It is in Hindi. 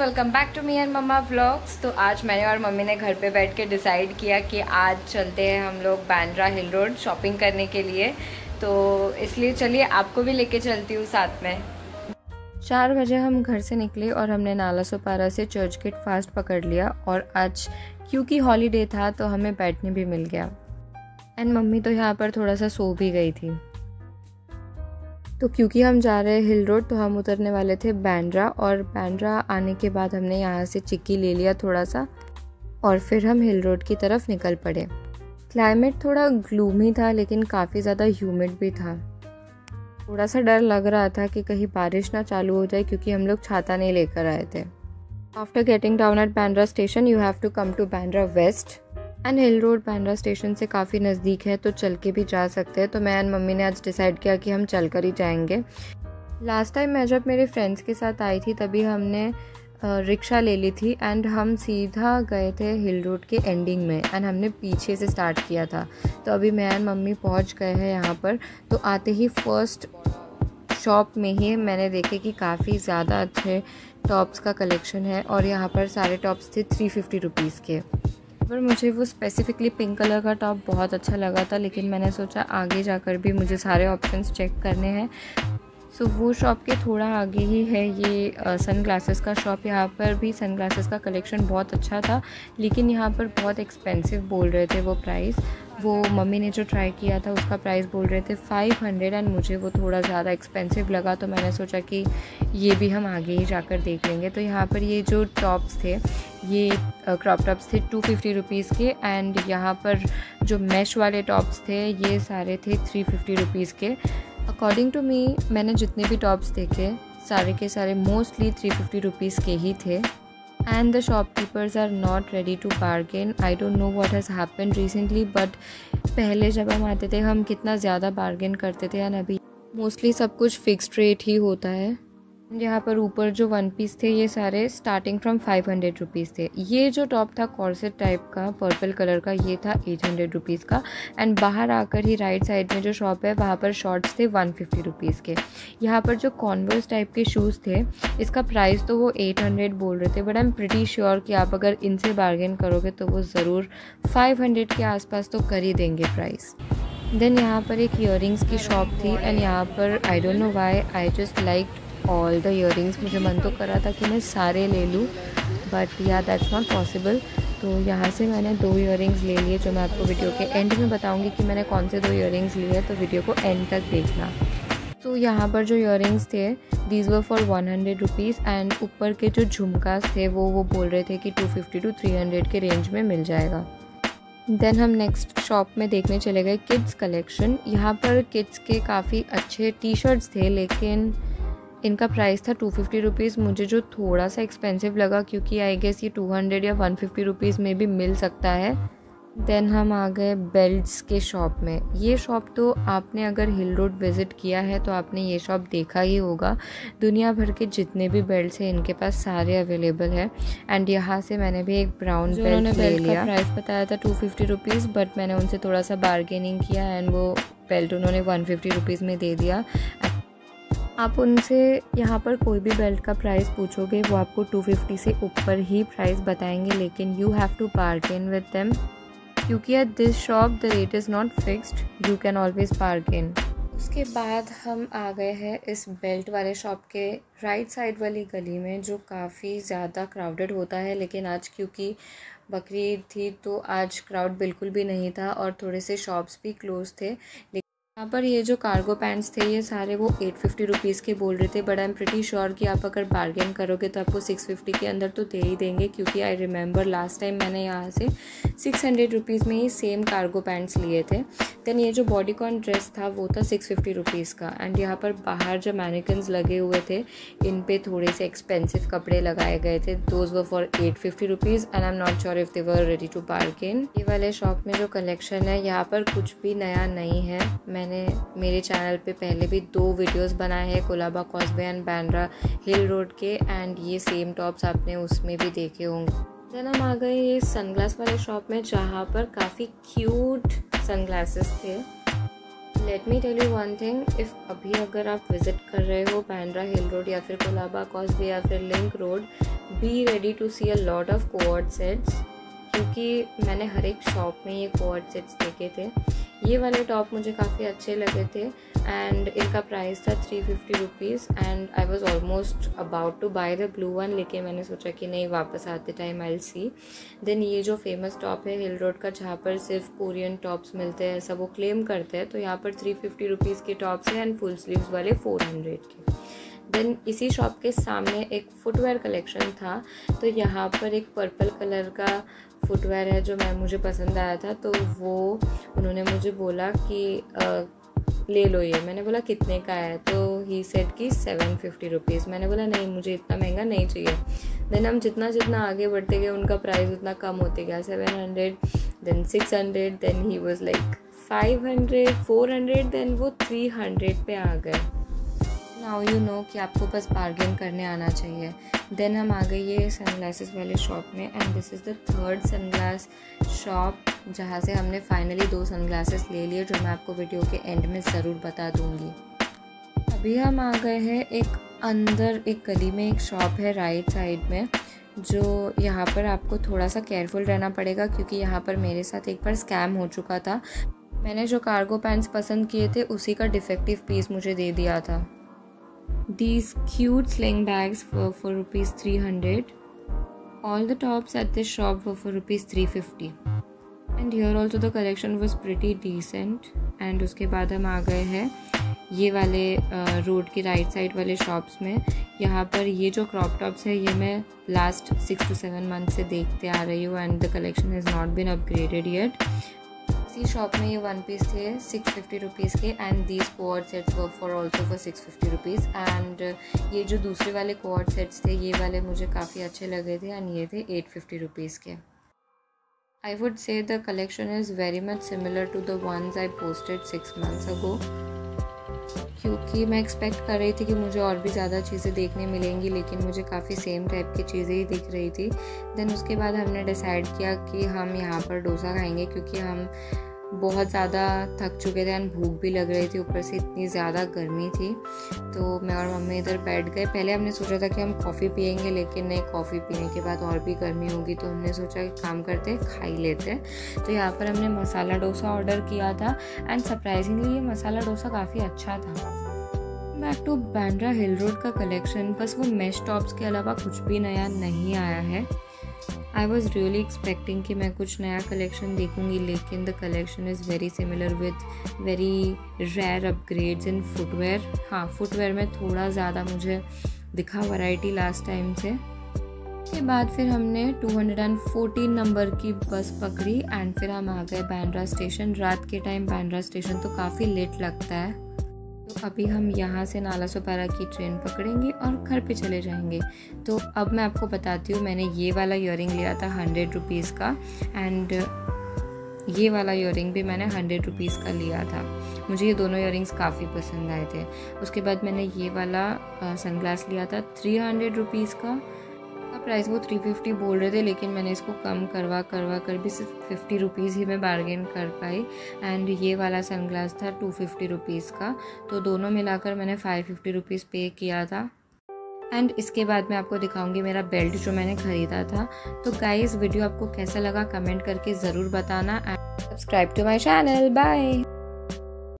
Welcome back to me and mamma vlogs. तो आज मैंने और मम्मी ने घर पे बैठ के डिसाइड किया कि आज चलते हैं हम लोग बांद्रा हिल रोड शॉपिंग करने के लिए। तो इसलिए चलिए आपको भी लेके चलती हूँ साथ में। 4 बजे हम घर से निकले और हमने नालासोपारा से चर्च गेट फास्ट पकड़ लिया। और आज क्योंकि हॉलीडे था तो हमें बैठने भी मिल गया। एंड मम्मी तो यहाँ पर थोड़ा सा सो भी गई थी। तो क्योंकि हम जा रहे हैं हिल रोड तो हम उतरने वाले थे बांद्रा, और बांद्रा आने के बाद हमने यहाँ से चिक्की ले लिया थोड़ा सा और फिर हम हिल रोड की तरफ निकल पड़े। क्लाइमेट थोड़ा ग्लूमी था लेकिन काफ़ी ज़्यादा ह्यूमिड भी था। थोड़ा सा डर लग रहा था कि कहीं बारिश ना चालू हो जाए क्योंकि हम लोग छाता नहीं लेकर आए थे। After getting down at Bandra station you have to come to Bandra west and hill road Bandra station से काफ़ी नज़दीक है तो चल के भी जा सकते हैं। तो मैं एंड मम्मी ने आज डिसाइड किया कि हम चल कर ही जाएंगे। लास्ट टाइम मैं जब मेरे फ्रेंड्स के साथ आई थी तभी हमने रिक्शा ले ली थी एंड हम सीधा गए थे हिल रोड के एंडिंग में एंड हमने पीछे से स्टार्ट किया था। तो अभी मैं एंड मम्मी पहुंच गए हैं यहाँ पर। तो आते ही फर्स्ट शॉप में ही मैंने देखे कि काफ़ी ज़्यादा अच्छे टॉप्स का कलेक्शन है और यहाँ पर सारे टॉप्स थे 350 रुपीज़ के। पर मुझे वो स्पेसिफिकली पिंक कलर का टॉप बहुत अच्छा लगा था, लेकिन मैंने सोचा आगे जाकर भी मुझे सारे ऑप्शंस चेक करने हैं। सो वो शॉप के थोड़ा आगे ही है ये सन ग्लासेस का शॉप। यहाँ पर भी सन ग्लासेस का कलेक्शन बहुत अच्छा था लेकिन यहाँ पर बहुत एक्सपेंसिव बोल रहे थे वो प्राइस। वो मम्मी ने जो ट्राई किया था उसका प्राइस बोल रहे थे 500 एंड मुझे वो थोड़ा ज़्यादा एक्सपेंसिव लगा। तो मैंने सोचा कि ये भी हम आगे ही जाकर देख लेंगे। तो यहाँ पर ये जो टॉप्स थे ये क्रॉप टॉप्स थे 250 रुपीज़ के एंड यहाँ पर जो मैश वाले टॉप्स थे ये सारे थे 350 रुपीज़ के। अकॉर्डिंग टू मी मैंने जितने भी टॉप्स देखे सारे के सारे मोस्टली 350 रुपीज़ के ही थे। And the shopkeepers are not ready to bargain. I don't know what has happened recently, but पहले जब हम आते थे हम कितना ज़्यादा बार्गेन करते थे एंड अभी मोस्टली सब कुछ फिक्स्ड रेट ही होता है। यहाँ पर ऊपर जो वन पीस थे ये सारे स्टार्टिंग फ्रॉम 500 रुपीज़ थे। ये जो टॉप था कॉर्सेट टाइप का पर्पल कलर का ये था 800 रुपीज़ का। एंड बाहर आकर ही राइट साइड में जो शॉप है वहाँ पर शॉर्ट्स थे 150 रुपीज़ के। यहाँ पर जो कॉन्वर्स टाइप के शूज़ थे इसका प्राइस तो वो 800 बोल रहे थे, but I am pretty sure कि आप अगर इनसे बार्गेन करोगे तो वो ज़रूर 500 के आसपास तो कर ही देंगे प्राइस। देन यहाँ पर एक ईयरिंग्स की शॉप थी एंड यहाँ पर आई don't know why I just like all the earrings. मुझे मन तो कर रहा था कि मैं सारे ले लूँ बट या दैट्स नॉट पॉसिबल। तो यहाँ से मैंने 2 ईयरिंग्स ले लिए जो मैं आपको वीडियो के एंड में बताऊँगी कि मैंने कौन से 2 ईयरिंग्स लिए, तो वीडियो को एंड तक देखना। तो यहाँ पर जो ईयरिंग्स थे these were for 100 rupees and ऊपर के जो झुमकास थे वो बोल रहे थे कि 250 to 300 के रेंज में मिल जाएगा। देन हम नेक्स्ट शॉप में देखने चले गए किड्स कलेक्शन। यहाँ पर किड्स के काफ़ी अच्छे टी शर्ट्स थे लेकिन इनका प्राइस था 250 रुपीज़, मुझे जो थोड़ा सा एक्सपेंसिव लगा क्योंकि आई गेस ये 200 या 150 रुपीज़ में भी मिल सकता है। देन हम आ गए बेल्ट्स के शॉप में। ये शॉप तो आपने अगर हिल रोड विज़िट किया है तो आपने ये शॉप देखा ही होगा। दुनिया भर के जितने भी बेल्ट्स हैं इनके पास सारे अवेलेबल है। एंड यहाँ से मैंने भी एक ब्राउन बेल्ट ले लिया। प्राइस बताया था 250 रुपीज़ बट मैंने उनसे थोड़ा सा बार्गेनिंग किया एंड वो बेल्ट उन्होंने 150 रुपीज़ में दे दिया। आप उनसे यहाँ पर कोई भी बेल्ट का प्राइस पूछोगे वो आपको 250 से ऊपर ही प्राइस बताएंगे, लेकिन you have to bargain with them क्योंकि at this shop the rate is not fixed, you can always bargain. उसके बाद हम आ गए हैं इस बेल्ट वाले शॉप के राइट साइड वाली गली में जो काफ़ी ज़्यादा क्राउडेड होता है, लेकिन आज क्योंकि बकरीद थी तो आज क्राउड बिल्कुल भी नहीं था और थोड़े से शॉप्स भी क्लोज थे। यहाँ पर ये जो कार्गो पैंट्स थे ये सारे वो 850 रुपीज़ के बोल रहे थे, but I am pretty sure कि आप अगर बार्गेन करोगे तो आपको 650 के अंदर तो दे ही देंगे क्योंकि आई रिमेंबर लास्ट टाइम मैंने यहाँ से 600 रुपीज़ में ही सेम कार्गो पैंट्स लिए थे। देन ये जो बॉडीकॉन ड्रेस था वो था 650 रुपीज़ का। एंड यहाँ पर बाहर जो मैनिकन्स लगे हुए थे इन पे थोड़े से एक्सपेंसिव कपड़े लगाए गए थे, those were for 850 rupees and I am not sure if they were ready to bargain. ये वाले शॉप में जो कलेक्शन है यहाँ पर कुछ भी नया नहीं है। मैंने मेरे चैनल पे पहले भी 2 वीडियोस बनाए हैं Colaba causeway and Bandra hill road के एंड ये सेम टॉप्स आपने उसमें भी देखे होंगे। देन हम आ गए ये सनग्लास वाले शॉप में जहाँ पर काफ़ी क्यूट सनग्लासेस थे। Let me tell you one thing, if अभी अगर आप विज़िट कर रहे हो बांद्रा हिल रोड या फिर कोलाबा कॉजवे या फिर link road, be ready to see a lot of coord sets, क्योंकि मैंने हर एक शॉप में ये कोऑर्ड सेट्स देखे थे। ये वाले टॉप मुझे काफ़ी अच्छे लगे थे एंड इनका प्राइस था 350 rupees and I was almost about to buy the blue one, लेकिन मैंने सोचा कि नहीं, वापस आते time I will see. Then ये जो फेमस टॉप है हिल रोड का, जहाँ पर सिर्फ कोरियन टॉप्स मिलते हैं, ऐसा वो क्लेम करते हैं, तो यहाँ पर 350 रुपीज़ के टॉप्स हैं एंड फुल स्लीव्स वाले 400 के। देन इसी शॉप के सामने एक फुटवेयर कलेक्शन था, तो यहाँ पर एक पर्पल कलर का फुटवेयर है जो मुझे पसंद आया था, तो वो उन्होंने मुझे बोला कि ले लो ये। मैंने बोला कितने का है, तो ही सेड कि 750 रुपीज़। मैंने बोला नहीं, मुझे इतना महंगा नहीं चाहिए। देन हम जितना जितना आगे बढ़ते गए उनका प्राइस उतना कम होते गया, 700, then 600, then he was like 500, 400, then वो 300 पे आ गए। नाउ यू नो कि आपको बस बार्गेन करने आना चाहिए। देन हम आ गए ये सनग्लासेस वाले शॉप में and this is the third sunglass shop, जहाँ से हमने फाइनली 2 सनग्लासेस ले लिए, जो मैं आपको वीडियो के एंड में ज़रूर बता दूँगी। अभी हम आ गए हैं अंदर एक गली में एक शॉप है राइट साइड में, जो यहाँ पर आपको थोड़ा सा केयरफुल रहना पड़ेगा, क्योंकि यहाँ पर मेरे साथ एक बार स्कैम हो चुका था। मैंने जो कार्गो पैंट्स पसंद किए थे उसी का डिफेक्टिव पीस मुझे दे दिया था। These cute sling bags were for rupees 300. All the tops at this shop were for rupees 350. And here also the collection was pretty decent. And उसके बाद हम आ गए हैं ये वाले रोड के राइट साइड वाले शॉप्स में। यहाँ पर ये जो क्रॉप टॉप्स है ये मैं लास्ट 6 to 7 मंथ से देखते आ रही हूँ and the collection has not been upgraded yet. इसी शॉप में ये 1 पीस थे 650 रुपीज़ के and these coord sets were for also for 650 rupees. And ये जो दूसरे वाले कोऑर्ड सेट्स थे ये वाले मुझे काफ़ी अच्छे लगे थे एंड ये थे 850 रुपीज़ के। I would say the collection is very much similar to the ones I posted 6 months ago, क्योंकि मैं एक्सपेक्ट कर रही थी कि मुझे और भी ज़्यादा चीज़ें देखने मिलेंगी, लेकिन मुझे काफ़ी सेम टाइप की चीज़ें ही दिख रही थी। देन उसके बाद हमने डिसाइड किया कि हम यहाँ पर डोसा खाएंगे, क्योंकि हम बहुत ज़्यादा थक चुके थे एंड भूख भी लग रही थी, ऊपर से इतनी ज़्यादा गर्मी थी। तो मैं और मम्मी इधर बैठ गए। पहले हमने सोचा था कि हम कॉफ़ी पियेंगे, लेकिन नहीं, कॉफ़ी पीने के बाद और भी गर्मी होगी, तो हमने सोचा कि काम करते खा ही लेते। तो यहाँ पर हमने मसाला डोसा ऑर्डर किया था एंड सरप्राइजिंगली ये मसाला डोसा काफ़ी अच्छा था। Back to Bandra hill road का कलेक्शन, बस वो मेश टॉप्स के अलावा कुछ भी नया नहीं आया है। आई वॉज रियली एक्सपेक्टिंग कि मैं कुछ नया कलेक्शन देखूंगी, लेकिन the collection is very similar with very rare upgrades in footwear. हाँ, फुटवेयर में थोड़ा ज़्यादा मुझे दिखा वैरायटी लास्ट टाइम से। उसके बाद फिर हमने 214 नंबर की बस पकड़ी एंड फिर हम आ गए बांद्रा स्टेशन। रात के टाइम बांद्रा स्टेशन तो काफ़ी लेट लगता है, तो अभी हम यहाँ से नालासोपारा की ट्रेन पकड़ेंगे और घर पे चले जाएंगे। तो अब मैं आपको बताती हूँ, मैंने ये वाला ईयरिंग लिया था 100 रुपीज़ का एंड ये वाला ईयरिंग भी मैंने 100 रुपीज़ का लिया था। मुझे ये दोनों ईयरिंग्स काफ़ी पसंद आए थे। उसके बाद मैंने ये वाला सनग्लास लिया था 300 रुपीज़ का। प्राइस वो 350 बोल रहे थे, लेकिन मैंने इसको कम करवा कर भी सिर्फ 50 रुपीज़ ही मैं बार्गेन कर पाई। एंड ये वाला सनग्लास था 250 रुपीज़ का, तो दोनों मिलाकर मैंने 550 रुपीज़ पे किया था। एंड इसके बाद मैं आपको दिखाऊंगी मेरा बेल्ट जो मैंने ख़रीदा था। तो गाइस, वीडियो आपको कैसा लगा कमेंट करके ज़रूर बताना and subscribe to my channel. Bye.